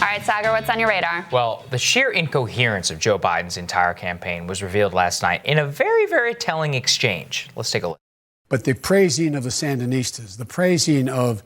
All right, Saagar, what's on your radar? Well, the sheer incoherence of Joe Biden's entire campaign was revealed last night in a very, very telling exchange. Let's take a look. But the praising of the Sandinistas, the praising of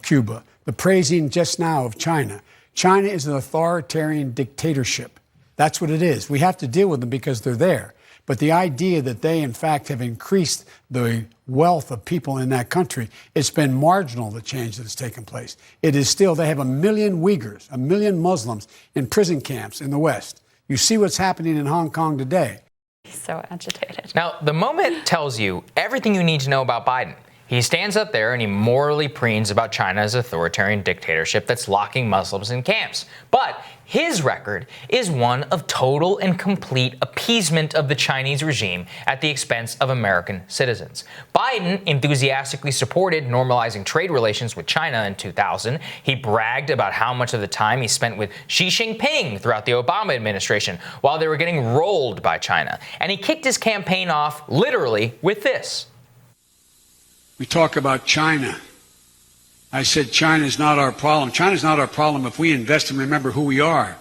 Cuba, the praising just now of China. China is an authoritarian dictatorship. That's what it is. We have to deal with them because they're there. But the idea that they, in fact, have increased the wealth of people in that country, it's been marginal, the change that has taken place. It is still, they have 1 million Uyghurs, 1 million Muslims in prison camps in the West. You see what's happening in Hong Kong today. He's so agitated. Now, the moment tells you everything you need to know about Biden. He stands up there and he morally preens about China's authoritarian dictatorship that's locking Muslims in camps. But his record is one of total and complete appeasement of the Chinese regime at the expense of American citizens. Biden enthusiastically supported normalizing trade relations with China in 2000. He bragged about how much of the time he spent with Xi Jinping throughout the Obama administration while they were getting rolled by China. And he kicked his campaign off literally with this. We talk about China. I said China's not our problem. China's not our problem if we invest and remember who we are.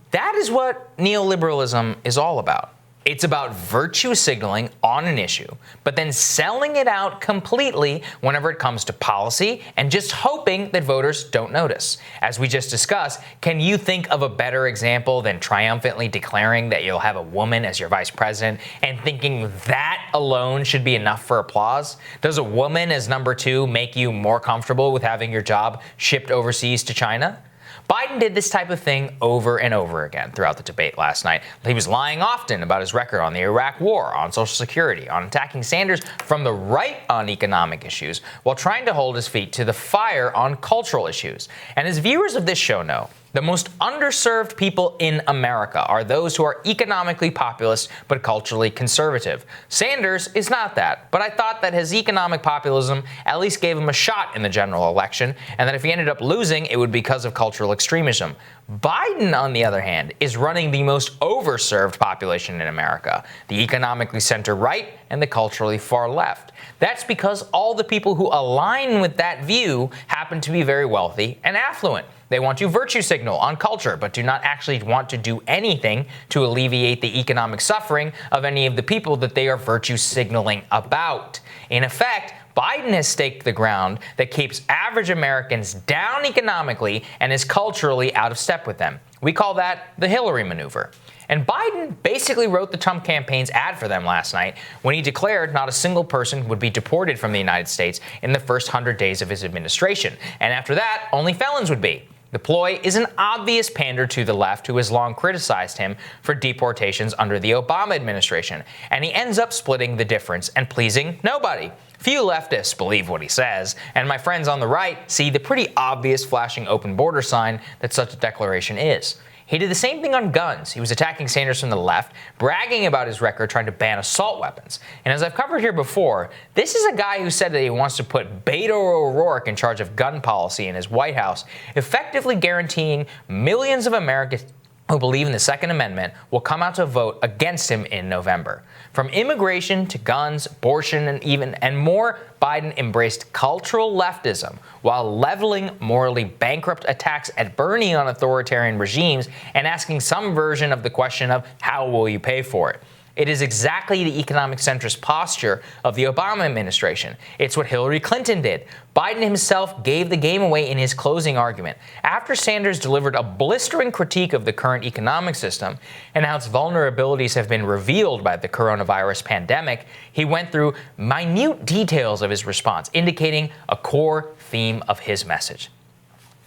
That is what neoliberalism is all about. It's about virtue signaling on an issue, but then selling it out completely whenever it comes to policy and just hoping that voters don't notice. As we just discussed, can you think of a better example than triumphantly declaring that you'll have a woman as your vice president and thinking that alone should be enough for applause? Does a woman as number 2 make you more comfortable with having your job shipped overseas to China? Biden did this type of thing over and over again throughout the debate last night. He was lying often about his record on the Iraq War, on Social Security, on attacking Sanders from the right on economic issues, while trying to hold his feet to the fire on cultural issues. And as viewers of this show know, the most underserved people in America are those who are economically populist but culturally conservative. Sanders is not that, but I thought that his economic populism at least gave him a shot in the general election, and that if he ended up losing, it would be because of cultural extremism. Biden, on the other hand, is running the most overserved population in America, the economically center-right and the culturally far left. That's because all the people who align with that view happen to be very wealthy and affluent. They want to virtue signal on culture, but do not actually want to do anything to alleviate the economic suffering of any of the people that they are virtue signaling about. In effect, Biden has staked the ground that keeps average Americans down economically and is culturally out of step with them. We call that the Hillary maneuver. And Biden basically wrote the Trump campaign's ad for them last night when he declared not a single person would be deported from the United States in the first 100 days of his administration. And after that, only felons would be. The ploy is an obvious pander to the left, who has long criticized him for deportations under the Obama administration, and he ends up splitting the difference and pleasing nobody. Few leftists believe what he says, and my friends on the right see the pretty obvious flashing open border sign that such a declaration is. He did the same thing on guns. He was attacking Sanders from the left, bragging about his record trying to ban assault weapons. And as I've covered here before, this is a guy who said that he wants to put Beto O'Rourke in charge of gun policy in his White House, effectively guaranteeing millions of Americans who believe in the Second Amendment will come out to vote against him in November. From immigration to guns, abortion, and more, Biden embraced cultural leftism while leveling morally bankrupt attacks at Bernie on authoritarian regimes and asking some version of the question of how will you pay for it. It is exactly the economic centrist posture of the Obama administration. It's what Hillary Clinton did. Biden himself gave the game away in his closing argument. After Sanders delivered a blistering critique of the current economic system and how its vulnerabilities have been revealed by the coronavirus pandemic, he went through minute details of his response, indicating a core theme of his message.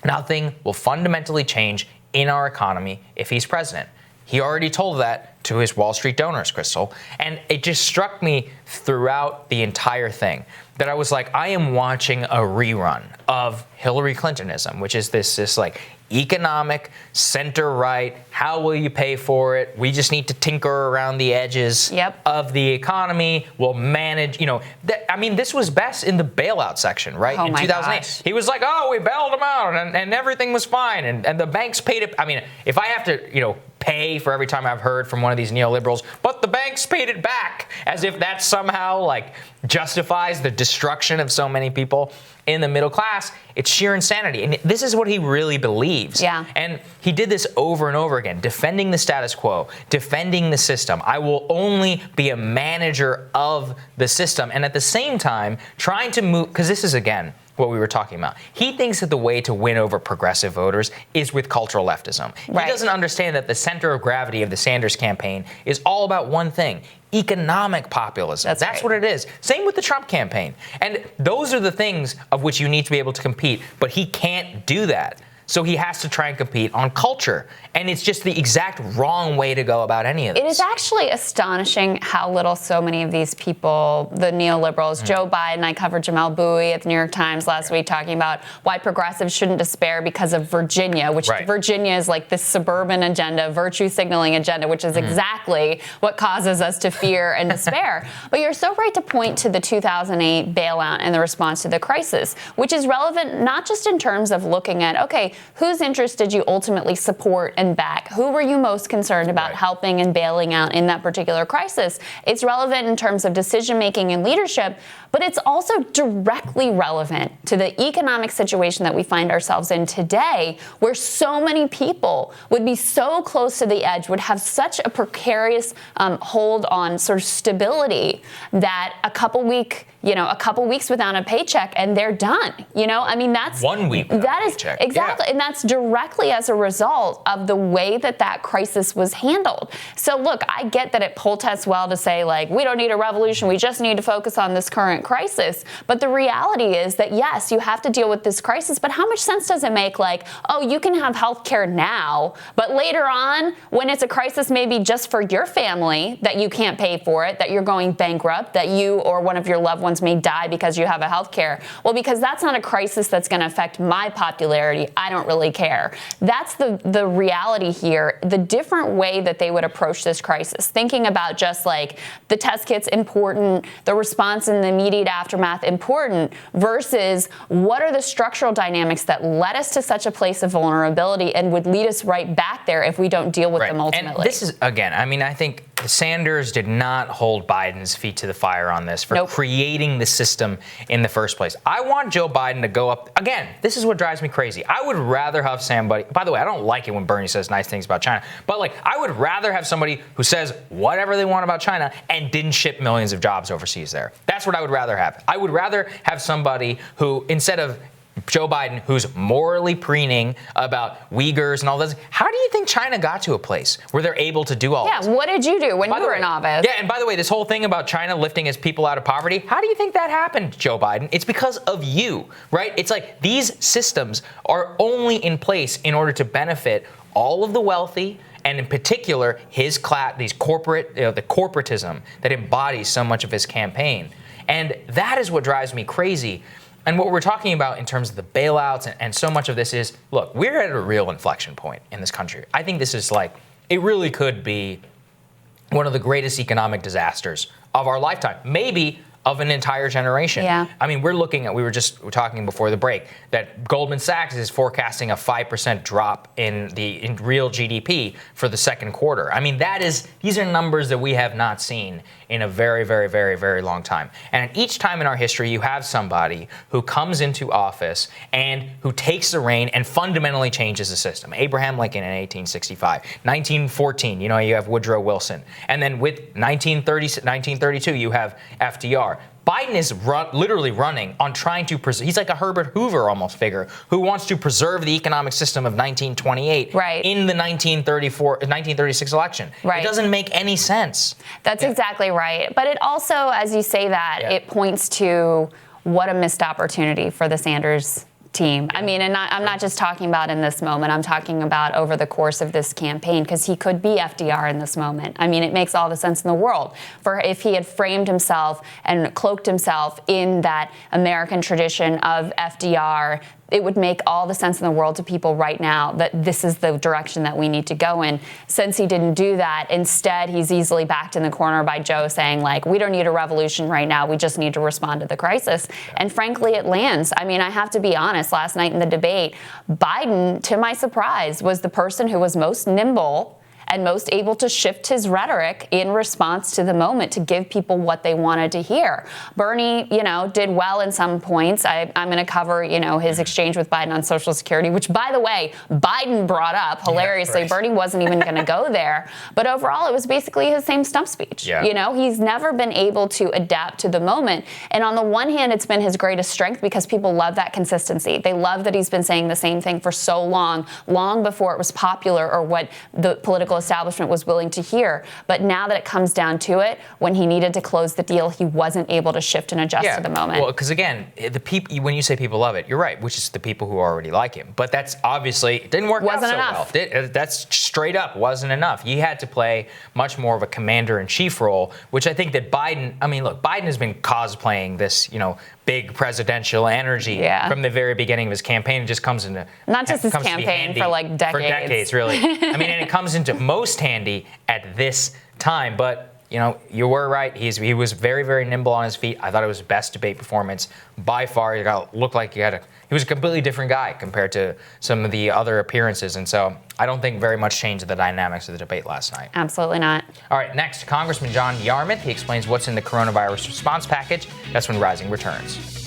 Nothing will fundamentally change in our economy if he's president. He already told that to his Wall Street donors, Crystal. And it just struck me throughout the entire thing that I was like, I am watching a rerun of Hillary Clintonism, which is this like economic center-right, how will you pay for it? We just need to tinker around the edges of the economy. We'll manage, this was best in the bailout section, right? Oh in 2008. Gosh. He was like, oh, we bailed them out and everything was fine. And the banks paid it. I mean, if I have to, pay for every time I've heard from one of these neoliberals, but the banks paid it back, as if that somehow justifies the destruction of so many people. in the middle class, it's sheer insanity. And this is what he really believes. Yeah. And he did this over and over again, defending the status quo, defending the system. I will only be a manager of the system. And at the same time, trying to move, because this is, again, what we were talking about. He thinks that the way to win over progressive voters is with cultural leftism. Right. He doesn't understand that the center of gravity of the Sanders campaign is all about one thing: economic populism. That's That's right. what it is. Same with the Trump campaign. And those are the things of which you need to be able to compete, but he can't do that. So he has to try and compete on culture. And it's just the exact wrong way to go about any of this. It is actually astonishing how little so many of these people, the neoliberals, Joe Biden, I covered Jamal Bowie at the New York Times last week talking about why progressives shouldn't despair because of Virginia, which Virginia is like this suburban agenda, virtue signaling agenda, which is exactly what causes us to fear and despair. But you're so right to point to the 2008 bailout and the response to the crisis, which is relevant not just in terms of looking at, okay, whose interest did you ultimately support and back? Who were you most concerned about helping and bailing out in that particular crisis? It's relevant in terms of decision making and leadership, but it's also directly relevant to the economic situation that we find ourselves in today, where so many people would be so close to the edge, would have such a precarious hold on sort of stability that a couple weeks without a paycheck and they're done. I mean, that's 1 week without that a is paycheck. exactly, Yeah. and that's directly as a result of the way that crisis was handled. So look, I get that it poll tests well to say, like, we don't need a revolution, we just need to focus on this current crisis. But the reality is that, yes, you have to deal with this crisis, but how much sense does it make, like, oh, you can have health care now, but later on, when it's a crisis maybe just for your family, that you can't pay for it, that you're going bankrupt, that you or one of your loved ones may die because you have a health care. Well, because that's not a crisis that's going to affect my popularity, I don't really care. That's the reality here. The different way that they would approach this crisis, thinking about just like the test kits important, the response in the immediate aftermath important, versus what are the structural dynamics that led us to such a place of vulnerability and would lead us right back there if we don't deal with them ultimately. And this is, again, I mean, I think Sanders did not hold Biden's feet to the fire on this for creating the system in the first place. I want Joe Biden to go up. Again, this is what drives me crazy. I would rather have somebody, by the way, I don't like it when Bernie says nice things about China, but like, I would rather have somebody who says whatever they want about China and didn't ship millions of jobs overseas there. That's what I would rather have. I would rather have somebody who, instead of Joe Biden, who's morally preening about Uyghurs and all this. How do you think China got to a place where they're able to do all this? Yeah, what did you do when you were in office? Yeah, and by the way, this whole thing about China lifting its people out of poverty, how do you think that happened, Joe Biden? It's because of you, right? It's like these systems are only in place in order to benefit all of the wealthy, and in particular, his class, the corporatism that embodies so much of his campaign. And that is what drives me crazy. And what we're talking about in terms of the bailouts and so much of this is, look, we're at a real inflection point in this country. I think this is like, it really could be one of the greatest economic disasters of our lifetime, maybe of an entire generation. Yeah. I mean, we're looking at, we were talking before the break, that Goldman Sachs is forecasting a 5% drop in real GDP for the second quarter. I mean, these are numbers that we have not seen in a very, very, very, very long time. And at each time in our history, you have somebody who comes into office and who takes the reign and fundamentally changes the system. Abraham Lincoln in 1865. 1914, you have Woodrow Wilson. And then with 1932, you have FDR. Biden is literally running on trying to preserve. He's like a Herbert Hoover almost figure who wants to preserve the economic system of 1928 in the 1936 election. It doesn't make any sense. That's exactly right. But it also, as you say that, it points to what a missed opportunity for the Sanders team. I mean, and I'm not just talking about in this moment. I'm talking about over the course of this campaign, because he could be FDR in this moment. I mean, it makes all the sense in the world for if he had framed himself and cloaked himself in that American tradition of FDR. It would make all the sense in the world to people right now that this is the direction that we need to go in. Since he didn't do that, instead, he's easily backed in the corner by Joe saying, like, we don't need a revolution right now. We just need to respond to the crisis. And frankly, it lands. I mean, I have to be honest. Last night in the debate, Biden, to my surprise, was the person who was most nimble and most able to shift his rhetoric in response to the moment to give people what they wanted to hear. Bernie, did well in some points. I'm going to cover, his exchange with Biden on Social Security, which, by the way, Biden brought up hilariously. Yeah, right. Bernie wasn't even going to go there. But overall, it was basically his same stump speech. Yeah. He's never been able to adapt to the moment. And on the one hand, it's been his greatest strength because people love that consistency. They love that he's been saying the same thing for so long before it was popular or what the political establishment was willing to hear. But now that it comes down to it, when he needed to close the deal, he wasn't able to shift and adjust to the moment. Well, because again, the people, when you say people love it, you're right, which is the people who already like him. But that's obviously, it didn't work Wasn't out so enough. well. That's straight up wasn't enough. He had to play much more of a commander-in-chief role, which I think that Biden has been cosplaying this, big presidential energy from the very beginning of his campaign. It just comes into not just his campaign for like decades. For decades, really. And it comes into most handy at this time. But you were right. He was very, very nimble on his feet. I thought it was his best debate performance by far. He was a completely different guy compared to some of the other appearances. And so I don't think very much changed the dynamics of the debate last night. Absolutely not. All right, next, Congressman John Yarmuth. He explains what's in the coronavirus response package. That's when Rising returns.